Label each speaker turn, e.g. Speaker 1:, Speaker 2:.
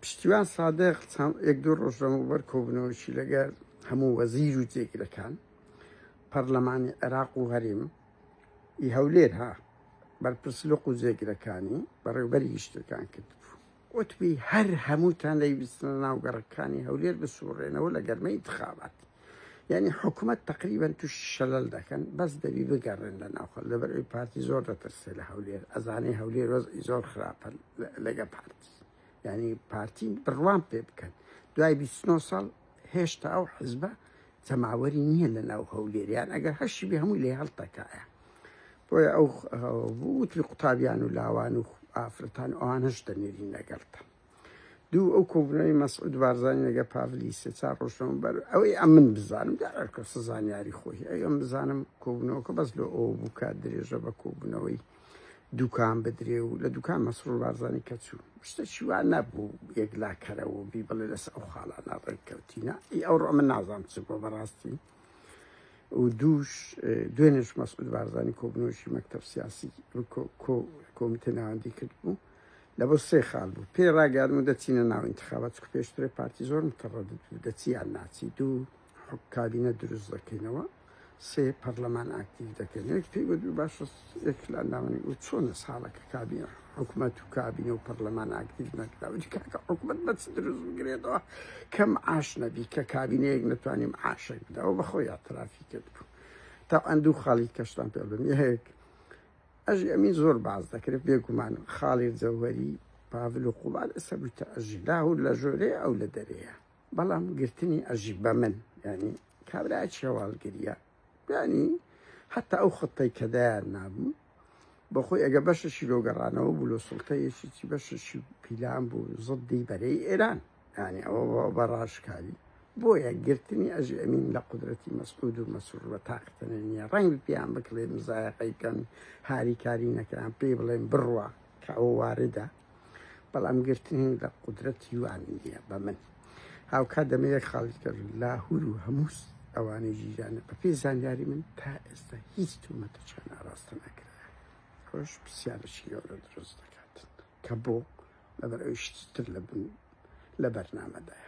Speaker 1: پشتیوان سادق یەک دوو ڕۆژ لەمەوبەر کۆبوونەوەیەکی لەگەڵ هەموو وەزیر و جێگرەکان پەرلەمانی عێراق و هەرێم ئی هەولێر ها بەرپرسلق و جێگرەکانی بەڕێوەبەری گشتەکان کردبوو وتبی هەر هەمووتان دەیویستنە ناو گەڕەکانی هەولێر بسوڕێنەوە لە گەرمەی انتخابات یعنی حکوومەت تقریبا توش شەلەل دەکەن بەس دەبی بگەڕێن لە ناوخەڵ لەبەرەوەی پارتی زۆر دەترسێ لە هەولێر ئەزانەی هەولێر وەزعی زۆر خراپە لەگە پارتی یعنی پارتی بڕوان پێ بکەن دوای 29 ساڵ هێشتا ئەو حزبە جەماوەری نییە لە ناو هەولێریان ئەگەر هەشی بێ هەمووی لێ هەڵتەکایە بۆیە ئەو وتوی قوتابیان و لاوان و ئافرەتان ئەوانەش دەنێرین لەگەڵتە دوو ئەو کۆبوونەوەی مەسعود بارزانی لەگە پاڤلی سێ چوار ڕۆژەوە بەر ئەوەی ئەم من بزانم جارکەسە زانیاری خۆی ئەم بزانم کۆبوونەوەکە بەس لە ئەو بوو کات درێژە بە کۆبوونەوەی دوکان بدرێ و لە دوکان مەسعود بارزانی کەچوو شتێکی وان نەبوو یەکلاکەرەوە بی بڵێ لەسەر ئەو خاڵانە ڕێککەوتینە ئەو ڕۆ من نازانم چ بۆ بەڕاستی و دووش دوێنێش مەسعود بارزانی کۆبوونەوەیەکی مەکتەب سیاسی کۆمیتە ناوەندی کرد بوو لە بۆ سێ خاڵ بوو پێ ڕاگەاندم و دەچینە ناو انتخابات چکە پێشترێ پارتی زۆر متەڕەدد بوو دەچیان ناچی دوو کابینە دروست دەکەینەوە سێ پەرلەمان ئاکتیڤ دەکەین یەک پێی وت باشە یەک لە ناوەنی و چۆنە ساڵەکە کابینە حکوومەت و کابینە و پەرلەمان ئاکتیڤ نەکراوەی کاکە حکوومەت بەچ دروست بگرێتەوە کەم عاش نەبی کە کابینەیەک نەتوانیم عاشێک بدەوە بەخۆی ئاعترافی کرد بوو تا ئەندوو خاڵی کەشتان پێ بڵێم یەک ئەژی ئەمین زۆر باز دەکرێت بێگومان خاڵی جەوهەری پاڤل و قوبال ئێستا بوویتە ئەژی لاهور لە ژۆرەیە ئەو لە دەرەیە بەڵام گرتنی ئەژی بە من ینی کابراایکی هەواڵگریە ینی حتا ئەو خەتەی کە دایان نابوو بەخۆی ئەگە بەشەشی لۆ گەڕانەوە بوو لە سوڵتەیەکی بەشەشی پیلان بوو زەدی بەرەی ئێران ینی ئەوە بەڕاشکاری بۆیە گرتنی ئەژی ئەمین لە قودرەتی مەسعود و مەسرور بە تاقتنە نییە ڕەنگ پیان بکڵێ مزایقەیکەن هاریکاری نەکەیان پێی بڵێن بڕوە کە ئەو واردە بەڵام گرتنی لە قودرەتی وان نییە بە من هاوکات دەمەیە خاڵی کرد لاهور و هەمووس ئەوانەی ژیرانە بە پێی زانیاری من تا ئێستا هیچ تومەتەچیان ئاراستە نەکرا خۆش پرسیارەشی گەورە دروست دەکاتن کە بۆ لەبەر ئەوی شتر لە بەرنامەدایە